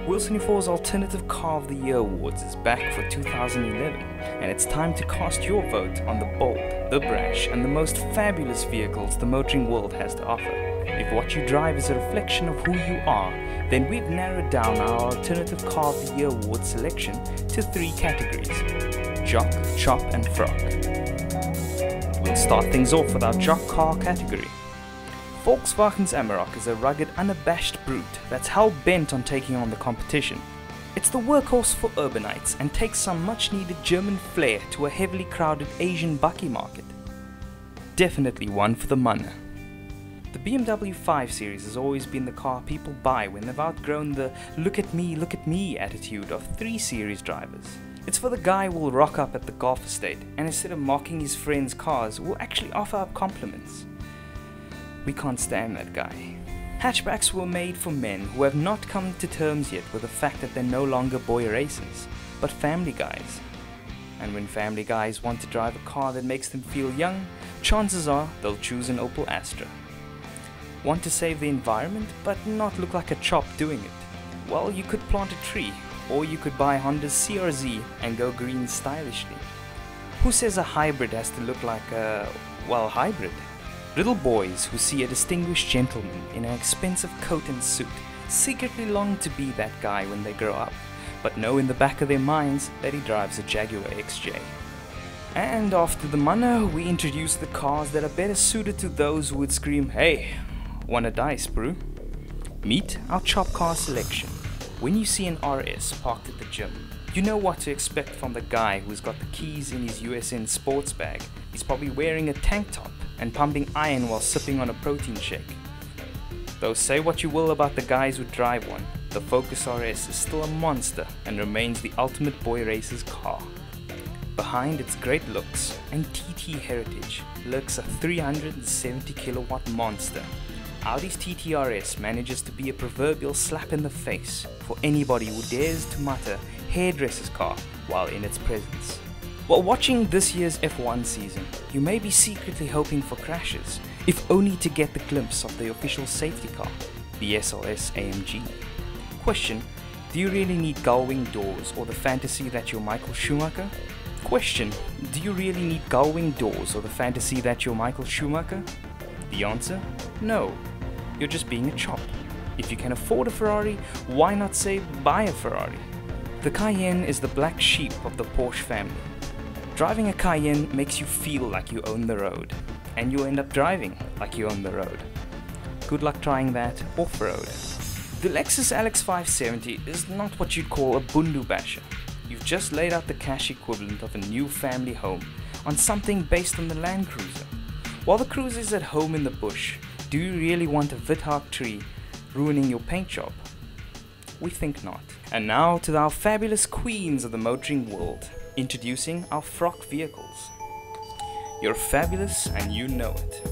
Wheels24's Alternative Car of the Year Awards is back for 2011, and it's time to cast your vote on the bold, the brash, and the most fabulous vehicles the motoring world has to offer. If what you drive is a reflection of who you are, then we've narrowed down our Alternative Car of the Year Award selection to 3 categories: Jock, Chop, and Frock. We'll start things off with our Jock car category. Volkswagen's Amarok is a rugged, unabashed brute that's hell-bent on taking on the competition. It's the workhorse for urbanites and takes some much-needed German flair to a heavily crowded Asian bucky market. Definitely one for the money. The BMW 5 Series has always been the car people buy when they've outgrown the look at me attitude of 3 Series drivers. It's for the guy who will rock up at the golf estate and instead of mocking his friends' cars will actually offer up compliments. We can't stand that guy. Hatchbacks were made for men who have not come to terms yet with the fact that they're no longer boy racers, but family guys. And when family guys want to drive a car that makes them feel young, chances are they'll choose an Opel Astra. Want to save the environment but not look like a chop doing it? Well, you could plant a tree, or you could buy Honda's CRZ and go green stylishly. Who says a hybrid has to look like a, well, hybrid? Little boys who see a distinguished gentleman in an expensive coat and suit secretly long to be that guy when they grow up, but know in the back of their minds that he drives a Jaguar XJ. And after the money, we introduce the cars that are better suited to those who would scream, "Hey, wanna dice, bro?" Meet our chop car selection. When you see an RS parked at the gym, you know what to expect from the guy who's got the keys in his USN sports bag. He's probably wearing a tank top and pumping iron while sipping on a protein shake. Though say what you will about the guys who drive one, the Focus RS is still a monster and remains the ultimate boy racer's car. Behind its great looks and TT heritage lurks a 370 kilowatt monster. Audi's TT RS manages to be a proverbial slap in the face for anybody who dares to mutter hairdresser's car while in its presence. While watching this year's F1 season, you may be secretly hoping for crashes, if only to get the glimpse of the official safety car, the SLS AMG. Question: do you really need gull-wing doors or the fantasy that you're Michael Schumacher? Question: do you really need gull-wing doors or the fantasy that you're Michael Schumacher? The answer: no. You're just being a chop. If you can afford a Ferrari, why not say buy a Ferrari? The Cayenne is the black sheep of the Porsche family. Driving a Cayenne makes you feel like you own the road, and you'll end up driving like you own the road. Good luck trying that off-road. The Lexus LX 570 is not what you'd call a bundu basher. You've just laid out the cash equivalent of a new family home on something based on the Land Cruiser. While the Cruiser is at home in the bush, do you really want a Withak tree ruining your paint job? We think not. And now to our fabulous queens of the motoring world. Introducing our Frock vehicles. You're fabulous and you know it.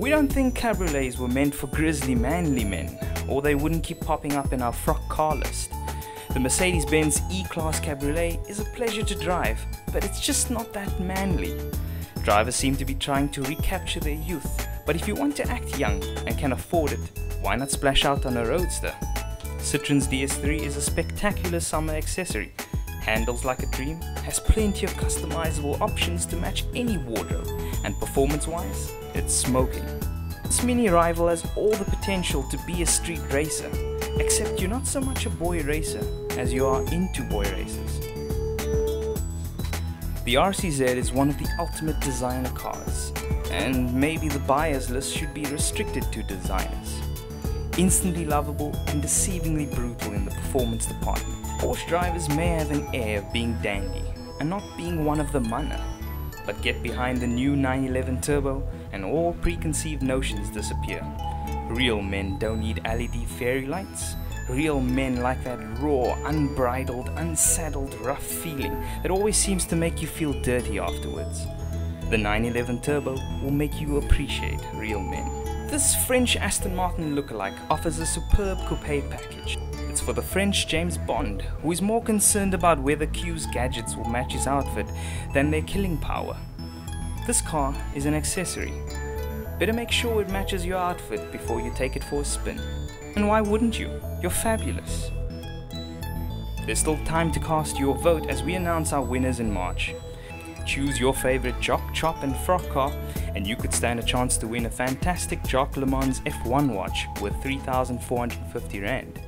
We don't think cabriolets were meant for grizzly manly men, or they wouldn't keep popping up in our Frock car list. The Mercedes-Benz E-Class Cabriolet is a pleasure to drive, but it's just not that manly. Drivers seem to be trying to recapture their youth, but if you want to act young and can afford it, why not splash out on a Roadster? Citroen's DS3 is a spectacular summer accessory. Handles like a dream, has plenty of customizable options to match any wardrobe, and performance-wise, it's smoking. This mini rival has all the potential to be a street racer, except you're not so much a boy racer as you are into boy races. The RCZ is one of the ultimate designer cars, and maybe the buyer's list should be restricted to designers. Instantly lovable and deceivingly brutal in the performance department, Porsche drivers may have an air of being dandy and not being one of the manna, but get behind the new 911 Turbo and all preconceived notions disappear. Real men don't need LED fairy lights. Real men like that raw, unbridled, unsaddled, rough feeling that always seems to make you feel dirty afterwards. The 911 Turbo will make you appreciate real men. This French Aston Martin lookalike offers a superb coupe package. It's for the French James Bond, who is more concerned about whether Q's gadgets will match his outfit than their killing power. This car is an accessory. Better make sure it matches your outfit before you take it for a spin. And why wouldn't you? You're fabulous. There's still time to cast your vote as we announce our winners in March. Choose your favorite Jock, Chop and Frock car and you could stand a chance to win a fantastic Jock Le Mans F1 watch worth 3,450 Rand.